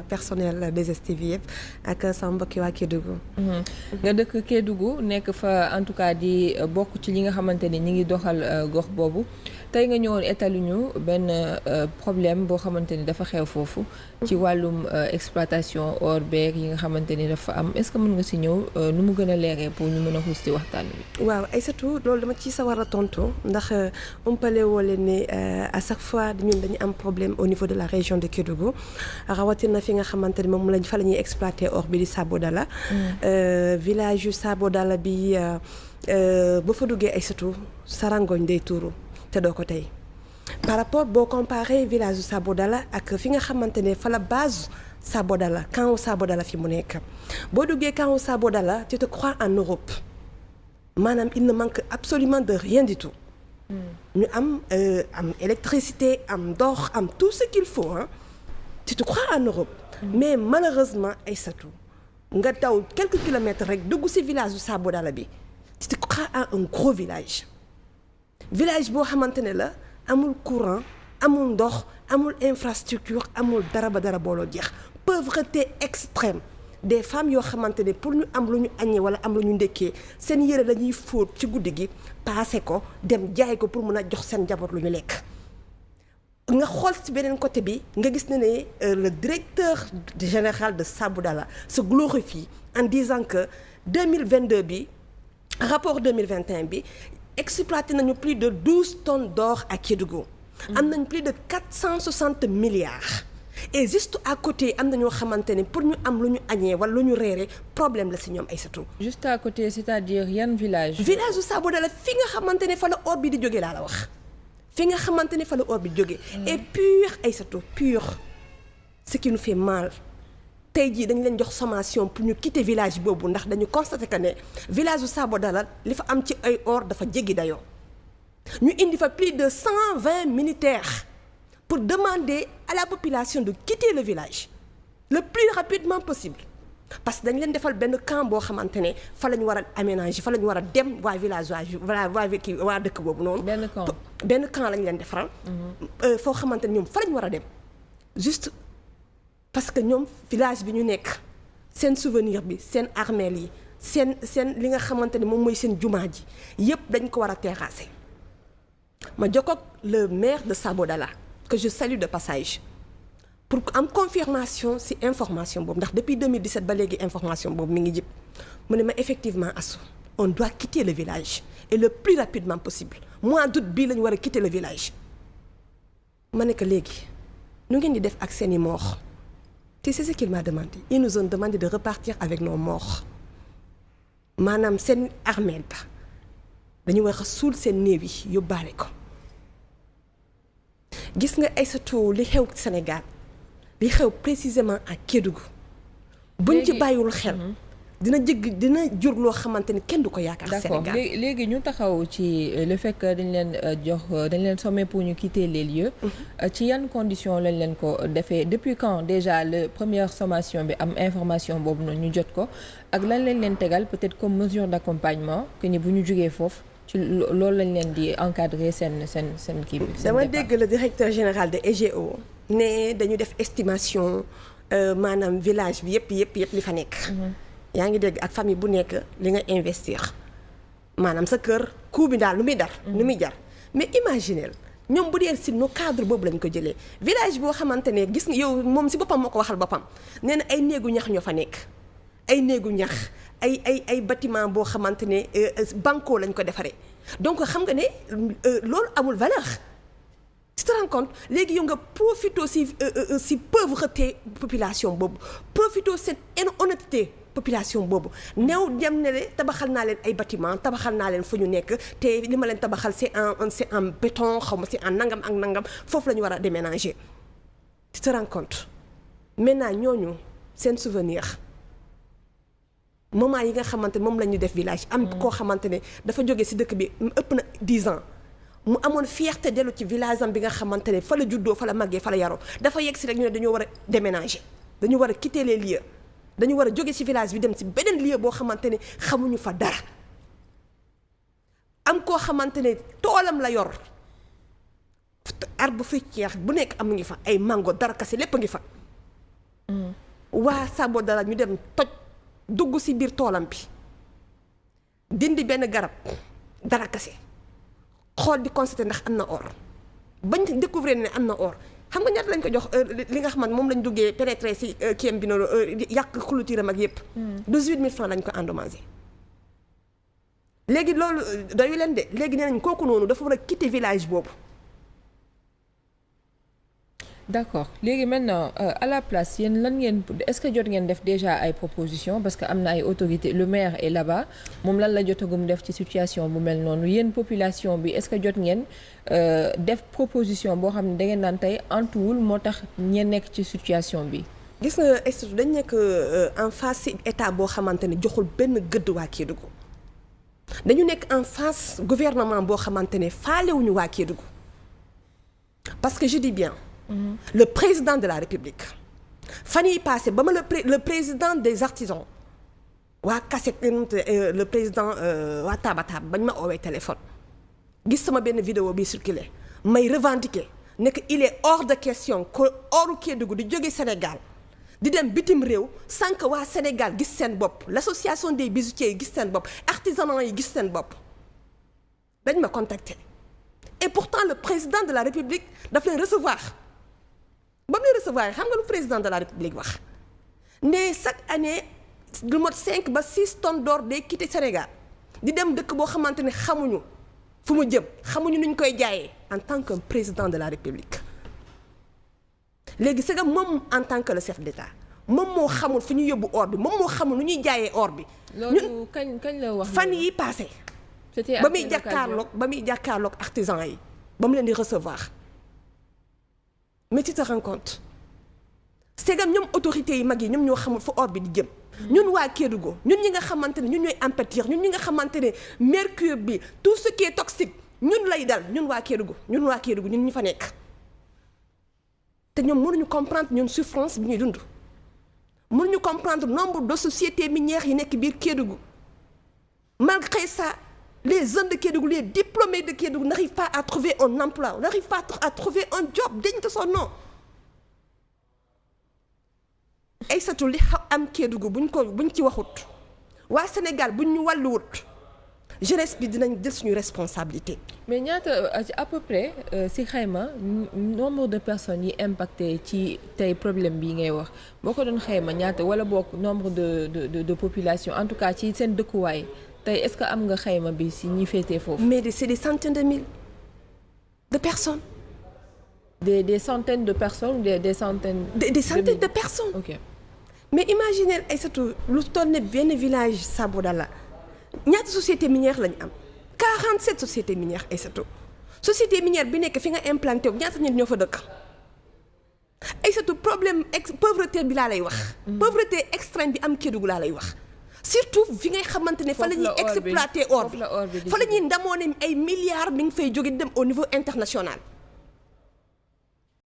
personnel des STV yëpp ak sama mbokki waa Kédougou. nga dëkk Kédougou nekk fa en tout cas di bokk ci li nga xamante ni ñi ngi doxal gox boobu tey nga ñëwoon étalu ñu benn problème boo xamante ni dafa xew foofu. ci wàllum exploitation or beeg yi nga xamante ni dafa am est-ce que mën nga si ñëw nu mu gën a leeree pour ñu mën a xuus ci waxtaan bi. waaw Aïssatou loolu dama ci sawar a tontu ndax umpale woo leen ne à chaque fois ñun dañu am problème au niveau de la région de Kédougou. rawatina fi nga xamante ne moom lañ fa la ñuy exploiter or bi di Sabodala. village yu Sabodala bi ba fa duggee ay surtout sarangoñ day tuuru te doo ko tey par rapport boo comparé village yu Sabodala ak fi nga xamante ne fa la base Sabodala camp Sabodala fi mu nekk boo duggee camp Sabodala tu te crois en Europe maanaam il ne manque absolument de rien du tout. ñu am électricité am ndox am tout ce qu'il faut hein. Tu te crois en Europe. Mais malheureusement Aïssatou nga daw quelques kilomètres rek dugg ci village du Sabodala bi tu te crois en un gros village boo xamante ne la amul courant amul ndox amul infrastructure amul dara ba dara booloo jeex pauvreté extrême des femmes yoo xamante ne pour ñu am lu ñu añee wala am lu ñu ndekkee seen yére la ñuy fóot ci guddi gi paase ko dem jaay ko pour mun a jox seen njaboot lu ñu lekk. nga xool ci beneen côté bi nga gis ne le directeur général de Sabodala se glorifie en disant que 2022 bi rapport 2021 bi exploité nañu plus de 12 tonnes d'or à Kédougou. am nañ plus de 460 milliards. et juste à côté am na ñoo xamante ne pour ñu am lu ñu añee wala lu ñu reere problème la ci ñoom Aïssatou. juste à côté c'est-à-dire yan village. village du Sabodala fi nga xamante ne fa la or bi di jógee laa la wax. fi nga xamante ne fa la or bi jógee. et pur Aïssatou pur ce qui nous fait mal tey jii dañ leen jox sommation pour ñu quitter village boobu ndax dañu constaté que ne village u Sabodala li fa am ci ay or dafa jéggi dayoo ñu indi fa plus de 120 militaires pour demander à la population de quitter le village le plus rapidement possible parce que dañ leen defal benn camp boo xamante ne fa la ñu war a aménager fa la ñu war a dem waa village waa dëkk boobu noonu. benn camp lañ leen defaral. foo xamante ne ñoom fa la ñu war a dem juste parce que ñoom village bi ñu nekk seen souvenir bi seen armeel yi seen li nga xamante ne moom mooy seen jumaa ji yépp dañ ko war a terrasser ma jokkoog le maire de Sabodala que je salue de passage. pour am confirmation ci information boobu ndax depuis 2017 ba léegi information boobu mi ngi jib mu ne ma effectivement Assou on doit quitter le village et le plus rapidement possible mois d'août bii la ñu war a quitter le village ma ne que léegi nu ngeen di def ak seeni morts te c'est ce qu'il m'a demandé ils nous ont demandé de repartir avec nos morts maanaam seen armeel ba dañu war a suul seen néew yi yóbbaale ko gis nga Aïssatou li xew Sénégal li xew précisément à Kédougou buñ ci bàyyiwul xel dina jur loo xamante ni kenn du ko yaakaar Sénégal. d'accord léegi ñu taxaw ci le fait que dañ leen sommé pour ñu quitter les lieux. ci yan conditions lañ leen ko defee depuis quand déjà le première sommation bi am information boobu noonu ñu jot ko ak lan lañ leen tegal peut-être comme mesure d'accompagnement que ni bu ñu jógee foofu ci loolu lañ leen di encadrer seen kii bi. dama dégg le directeur général de EGO ne dañu def estimation maanaam village bi yëpp li fa nekk. yaa ngi dégg ak famille bu nekk li nga investir maanaam sa kër coût bi daal lu muy jar mais imaginez ñoom bu dee si no cadre boobu lañ ko jëlee village boo xamante ne gis nga yow moom si boppam moo ko waxal boppam nee na ay néegu ñax ñoo fa nekk ay néegu ñax ay bâtiment boo xamante ne banco lañ ko defaree donc xam nga ne loolu amul valeur. tu te rends compte léegi yow nga profité si pauvreté population boobu profité cette honnêteté population boobu néew dem ne le tabaxal naa leen ay bâtiment tabaxal naa leen fu ñu nekk te li ma leen tabaxal c'est en béton xaw ma c'est en nangam ak nangam foofu la ñu war a déménager. tu te rends compte maintenant ñooñu seen souvenir moment yi nga xamante ne moom la ñu def village. am koo xamante ne dafa jóge ci dëkk bi ëpp na 10 ans. mu amoon fierté dellu ci village am bi nga xamante ne fa la juddoo fa la màggee fa la yaroo dafa yegg si rek ñu ne dañoo war a déménager dañu war a quitter les lieux dañu war a jóge ci village bi dem ci beneen lieu boo xamante ne xamuñu fa dara am koo xamante ne toolam la yor arbre fruitier bu nekk am ngi fa ay mango dara kase lépp a ngi fa waa Sabodala ñu dem toj dugg ci biir toolam bi dindi benn garab dara kase xool di constater ndax am na or bañ découvrir ne am na or xam nga ñaata lañ ko jox li nga xamante moom lañ duggee pénétrer ci kiyam bi noonu yàq clôture am ak yépp 18000 francs lañ ko endommagé. léegi loolu doyu leen de léegi nee nañ kooku noonu dafa war a quitter village boobu. d'accord léegi maintenant à la place yéen lan ngeen est-ce que jot ngeen def déjà ay propositions parce que am na ay autorités le maire est là-bas moom lan la jotagum def ci situation bu mel noonu yéen population bi est-ce que jot ngeen def proposition boo xam ne da ngeen naan tey antuwul moo tax ñeen nekk ci situation bi. gis nga institut dañ nekk en face ci état boo xamante ne joxul benn gëdd waa Kédougou dañu nekk en face gouvernement boo xamante ne faalewuñu waa Kédougou parce que je dis bien. Le président de la République fan yii passé ba ma le président des artisans waa Kassek le président waa Tabatab bañ ma oowee téléphone gis sama benn vidéo bi circulé may revendiquer ne que il est hors de question que oru Kédougou di jóge Sénégal di dem bitim réew sans que waa Sénégal gis seen bopp l'association des bijoutiers yi gis seen bopp artisanat yi gis seen bopp dañ ma contacter et pourtant le président de la République daf leen recevoir. ba mu lay recevoir xam nga lu président de la République wax ne chaque année lu mot 5 ba 6 tonnes d'or day quitter Sénégal di dem dëkk boo xamante ne xamuñu fu mu jëm xamuñu nu ñu koy jaayee en tant que président de la République. léegi c'est que moom en tant que le chef d'État moom moo xamul fu ñu yóbbu or bi moom moo xamul nu ñuy jaayee or bi. loolu kañ la wax fan yi passé. c'était ba muy jàkkaarloog artisans yi ba mu leen di recevoir. mais tu te rends compte segam ñoom autorités yi mag yi ñoom ñoo xamul fu or bi di jëm ñun waa Kédougou ñun ñi nga xamante ne ñun ñooy impétir ñun ñi nga xamante ne mercure bi tout ce qui est toxique ñun lay dal ñun waa Kédougou ñun ñu fa nekk te ñoom mënuñu comprendre ñun souffrance bi ñuy dund mënuñu comprendre nombre de sociétés minières yi nekk biir Kédougou malgré ça les jeunes de Kédougou, les diplômés de Kédougou n'arrivent pas à trouver un emploi, n'arrivent pas à trouver un job digne de son nom. ay satu li xaw am Kédougou buñ ci waxut waa Sénégal buñ ñu wàlluwut jeunesse bi dinañ jël suñu responsabilité. mais ñaata à peu près si xayma nombre de personnes yi impacté ci tey problème bii ngay wax boo ko doon xayma ñaata wala bokk nombre de population en tout cas ci seen dëkkuwaay. tey est-ce que am nga xayma bi si ñi féetee foofu. mais c'est des centaines de mille de personnes. des centaines de personnes ou des centaines. des centaines de personnes. ok mais imaginez ay surtout lu toll ne benn village Sabodala ñaata société minière lañu am 47 sociétés minières ay surtout société minière bi nekk fi nga implanté wu ñaata nit ñoo fa dëkk. ay surtout problème pauvreté bi laa lay wax. pauvreté extrême bi am Kédougou laa lay wax. surtout fi ngay xamante ne fa la ñuy exploiter or bi fa la ñuy ndamoo ne ay milliards mi ngi fay jóge dem au niveau international